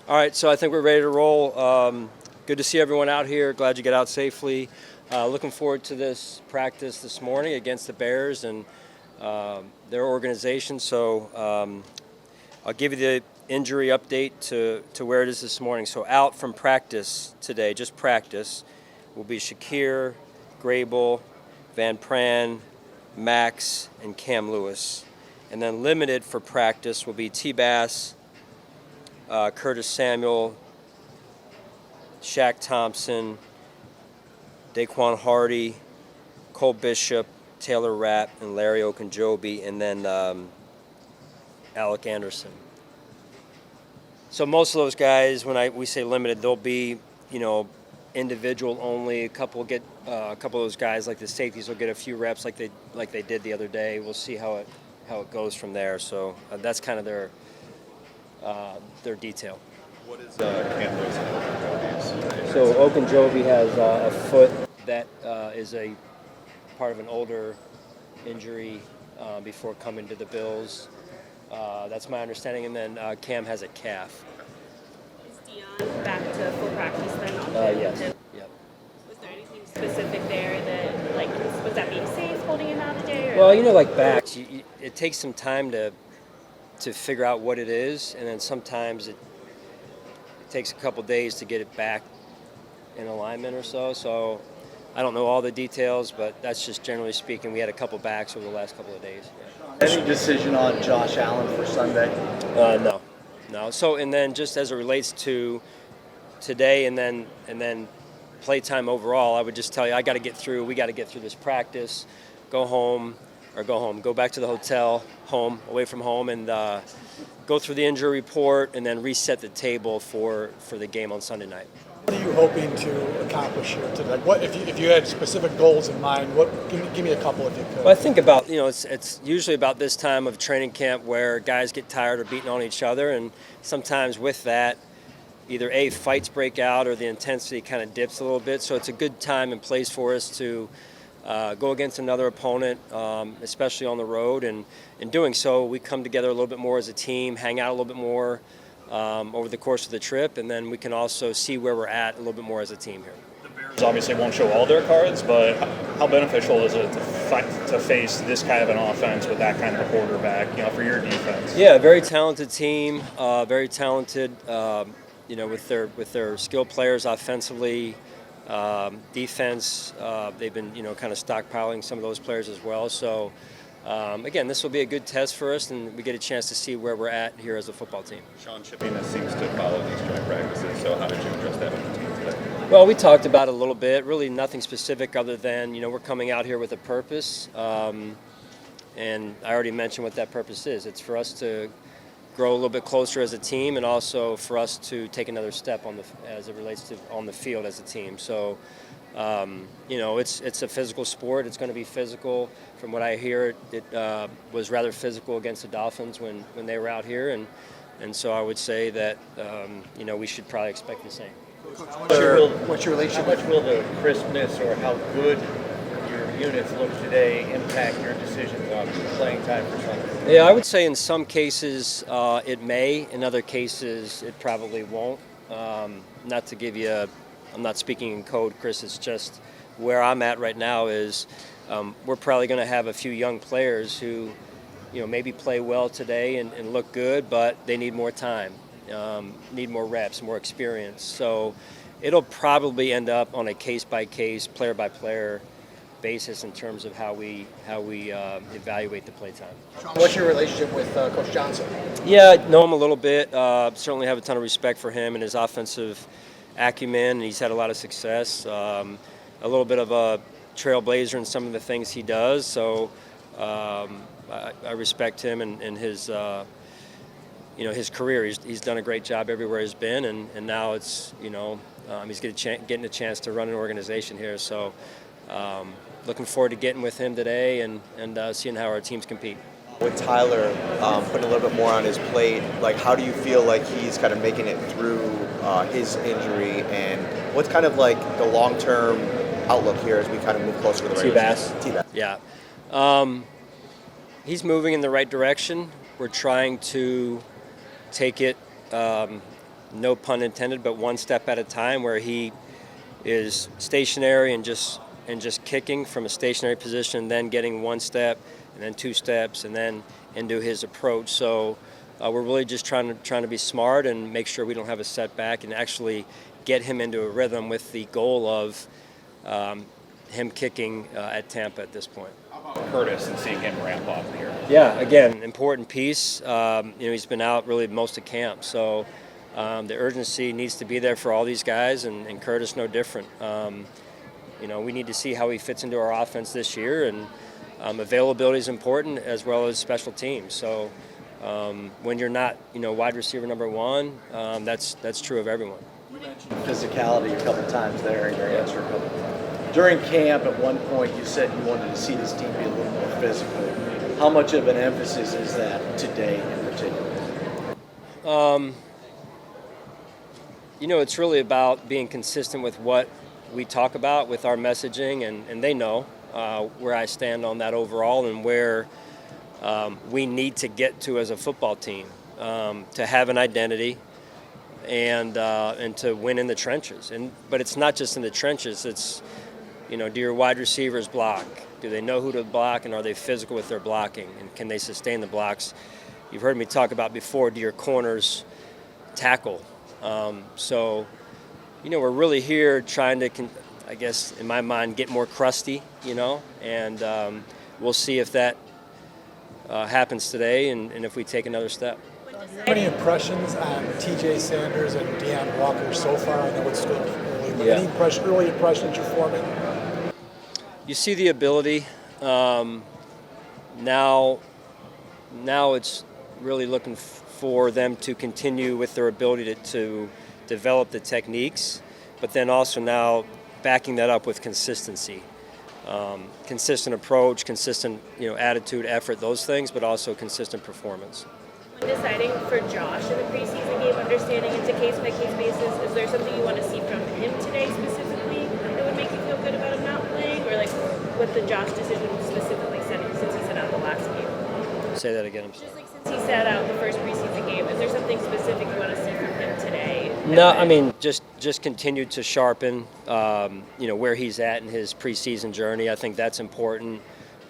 All right, so I think we're ready to roll. Good to see everyone out here. Glad you got out safely. Looking forward to this practice this morning against the Bears and their organization. So I'll give you the injury update to where it is this morning. So out from practice today, just practice, will be Shakir, Grable, Van Pran, Max, and Cam Lewis. And then limited for practice will be T-Bass, Curtis Samuel, Shaq Thompson, Daquan Hardy, Cole Bishop, Taylor Rapp, and Larry Okunjobi, and then Alec Anderson. So most of those guys, when we say limited, they'll be, individual only. A couple of those guys, like the safeties, will get a few reps, like they did the other day. We'll see how it goes from there. So that's kind of their detail. What is Cam Lewis and Okunjobi's? So Okunjobi has a foot that is a part of an older injury before coming to the Bills. That's my understanding. And then Cam has a calf. Is Deone back to full practice then? Yes. Yep. Was there anything specific there that, was that being safe holding him out a day? Well, like backs, it takes some time to figure out what it is, and then sometimes it takes a couple days to get it back in alignment or so. So I don't know all the details, but that's just generally speaking. We had a couple backs over the last couple of days. Yeah. Any decision on Josh Allen for Sunday? No. So and then just as it relates to today and then playtime overall, I would just tell you we got to get through this practice, go back to the hotel, away from home, and go through the injury report and then reset the table for the game on Sunday night. What are you hoping to accomplish here today? What if you had specific goals in mind? Give me a couple if you could. Well, I think about it's usually about this time of training camp where guys get tired of beating on each other, and sometimes with that, either fights break out or the intensity kind of dips a little bit. So it's a good time and place for us to go against another opponent, especially on the road. And in doing so, we come together a little bit more as a team, hang out a little bit more over the course of the trip, and then we can also see where we're at a little bit more as a team here. The Bears obviously won't show all their cards, but how beneficial is it to face this kind of an offense with that kind of a quarterback, for your defense? Yeah, very talented team, very talented, with their skilled players offensively. Defense, they've been, kind of stockpiling some of those players as well. So, again, this will be a good test for us, and we get a chance to see where we're at here as a football team. Sean Chippiness seems to follow these joint practices, so how did you address that with the team today? Well, we talked about it a little bit, really nothing specific other than, we're coming out here with a purpose, and I already mentioned what that purpose is. It's for us to grow a little bit closer as a team, and also for us to take another step as it relates to on the field as a team. So, it's a physical sport. It's going to be physical. From what I hear, it was rather physical against the Dolphins when they were out here, and so I would say that we should probably expect the same. What's your relationship? How much will the crispness or how good your units look today impact your decisions on playing time for Sunday? Yeah, I would say in some cases it may. In other cases, it probably won't. Not to give you I'm not speaking in code, Chris. It's just where I'm at right now is we're probably going to have a few young players who, maybe play well today and look good, but they need more time, need more reps, more experience. So it'll probably end up on a case-by-case, player-by-player basis in terms of how we evaluate the play time. What's your relationship with Coach Johnson? Yeah, I know him a little bit. Certainly have a ton of respect for him and his offensive acumen, and he's had a lot of success. A little bit of a trailblazer in some of the things he does. So I respect him and his his career. He's done a great job everywhere he's been, and now it's he's getting a chance to run an organization here. So looking forward to getting with him today and seeing how our teams compete. With Tyler putting a little bit more on his plate, how do you feel like he's kind of making it through his injury, and what's kind of the long-term outlook here as we kind of move closer to the regular season? T-Bass. Yeah. He's moving in the right direction. We're trying to take it no pun intended, but one step at a time, where he is stationary and just kicking from a stationary position, then getting one step and then two steps and then into his approach. So we're really just trying to be smart and make sure we don't have a setback and actually get him into a rhythm with the goal of him kicking at Tampa at this point. Curtis and seeing him ramp up here. Yeah, again, important piece. He's been out really most of camp, so the urgency needs to be there for all these guys, and Curtis no different. We need to see how he fits into our offense this year, and availability is important as well as special teams. So when you're not, wide receiver number one, that's true of everyone. You mentioned physicality a couple times there in your answer. During camp, at one point, you said you wanted to see this team be a little more physical. How much of an emphasis is that today in particular? It's really about being consistent with what we talk about with our messaging, and they know where I stand on that overall and where we need to get to as a football team to have an identity and to win in the trenches. But it's not just in the trenches. It's, do your wide receivers block? Do they know who to block, and are they physical with their blocking? And can they sustain the blocks? You've heard me talk about before, do your corners tackle? So we're really here trying to, I guess, in my mind, get more crusty, and we'll see if that happens today and if we take another step. Any impressions on T.J. Sanders and Deone Walker so far? I know it's still early, but any early impressions you're forming? You see the ability. Now it's really looking for them to continue with their ability to develop the techniques, but then also now backing that up with consistency. Consistent approach, consistent attitude, effort, those things, but also consistent performance. When deciding for Josh in the preseason game, understanding it's a case-by-case basis, is there something you want to see from him today specifically that would make you feel good about him not playing, or like what the Josh decision specifically said since he sat out the last game? Say that again. Just like since he sat out the first preseason game, is there something specific you want to see from him today? No, I mean just continue to sharpen, where he's at in his preseason journey. I think that's important.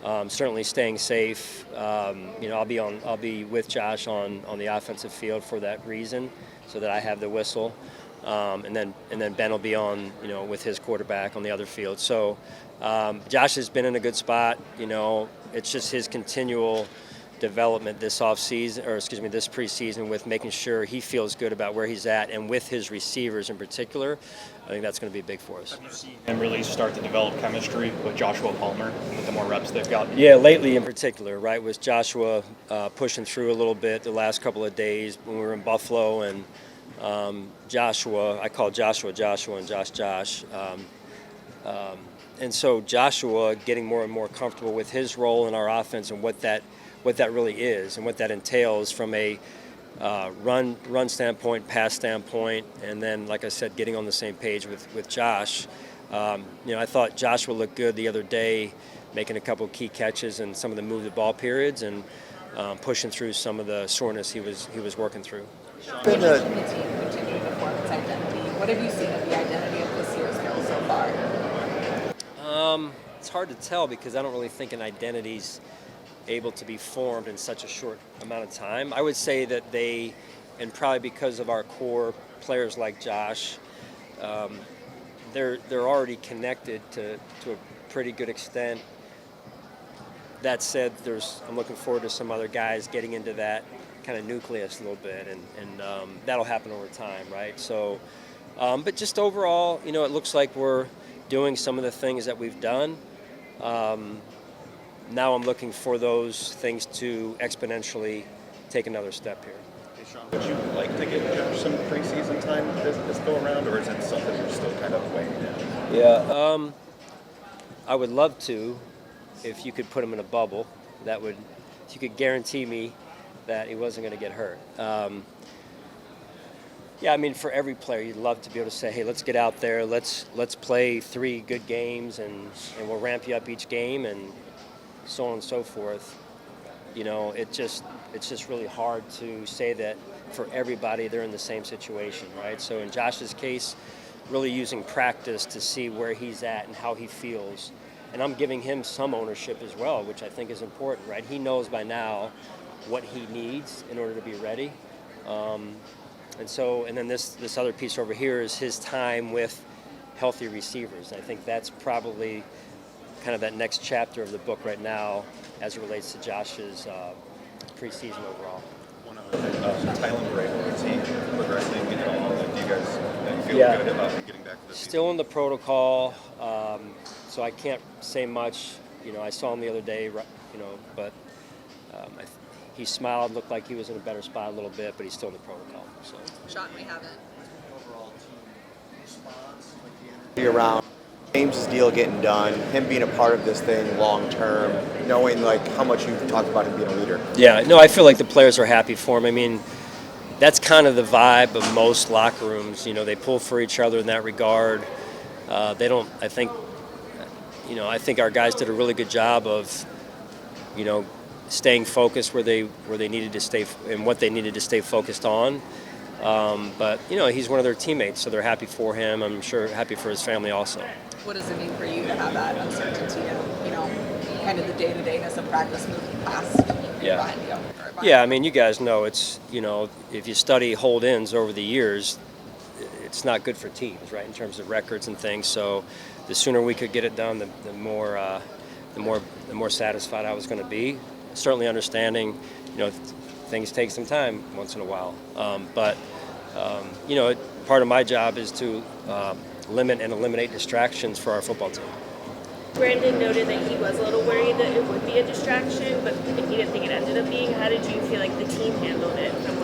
Certainly staying safe. I'll be with Josh on the offensive field for that reason, so that I have the whistle, and then Ben will be on with his quarterback on the other field. So Josh has been in a good spot. It's just his continual development this this preseason, with making sure he feels good about where he's at, and with his receivers in particular. I think that's going to be big for us. Have you seen him really start to develop chemistry with Joshua Palmer with the more reps they've got? Yeah, lately in particular, right, with Joshua pushing through a little bit the last couple of days when we were in Buffalo, and Joshua, I call Joshua and Josh. And so Joshua getting more and more comfortable with his role in our offense and what that really is and what that entails from a run standpoint, pass standpoint, and then, like I said, getting on the same page with Josh. I thought Joshua looked good the other day, making a couple of key catches in some of the move the ball periods, and pushing through some of the soreness he was working through. Been the team continue to form its identity. What have you seen of the identity of this year's girls so far? It's hard to tell, because I don't really think an identity's able to be formed in such a short amount of time. I would say that they, and probably because of our core players like Josh, they're already connected to a pretty good extent. That said, I'm looking forward to some other guys getting into that kind of nucleus a little bit, and that'll happen over time, right? So, but just overall, it looks like we're doing some of the things that we've done. Now I'm looking for those things to exponentially take another step here. Hey, Sean, would you like to give Josh some preseason time this go around, or is it something you're still kind of weighing down? Yeah, I would love to, if you could put him in a bubble. If you could guarantee me that he wasn't going to get hurt. Yeah, I mean, for every player, you'd love to be able to say, hey, let's get out there, let's play 3 good games, and we'll ramp you up each game, and so on and so forth. It's just really hard to say that for everybody, they're in the same situation, right? So in Josh's case, really using practice to see where he's at and how he feels. And I'm giving him some ownership as well, which I think is important, right? He knows by now what he needs in order to be ready. And then this other piece over here is his time with healthy receivers. And I think that's probably kind of that next chapter of the book right now as it relates to Josh's preseason overall. Tylen Gray, is he progressing at all? Like, do you guys feel Yeah. good about him getting back to the Still in the protocol, so I can't say much. I saw him the other day, but he smiled, looked like he was in a better spot a little bit, but he's still in the protocol. So. Sean, we haven't. Overall team response, like the energy. Be around James's deal getting done, him being a part of this thing long term, knowing like how much you've talked about him being a leader. Yeah, no, I feel like the players are happy for him. I mean, that's kind of the vibe of most locker rooms. They pull for each other in that regard. They don't. I think our guys did a really good job of, staying focused where they needed to stay and what they needed to stay focused on. But he's one of their teammates, so they're happy for him. I'm sure happy for his family also. What does it mean for you to have that uncertainty and, kind of the day-to-dayness of practice moving past behind you? Or behind Yeah, I mean, you guys know it's, if you study hold-ins over the years, it's not good for teams, right, in terms of records and things. So the sooner we could get it done, the more satisfied I was going to be. Certainly understanding, things take some time once in a while. But part of my job is to limit and eliminate distractions for our football team. Brandon noted that he was a little worried that it would be a distraction, but he didn't think it ended up being. How did you feel like the team handled it from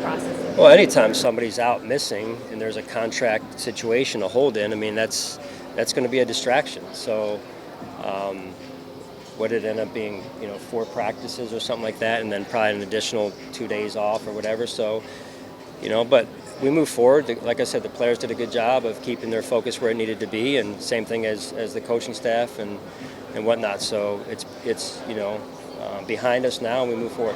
processing? Well, anytime somebody's out missing and there's a contract situation, a hold-in, I mean, that's going to be a distraction. So what did it end up being, 4 practices or something like that, and then probably an additional 2 days off or whatever. So, but we move forward. Like I said, the players did a good job of keeping their focus where it needed to be, and same thing as the coaching staff and whatnot. So it's behind us now, and we move forward.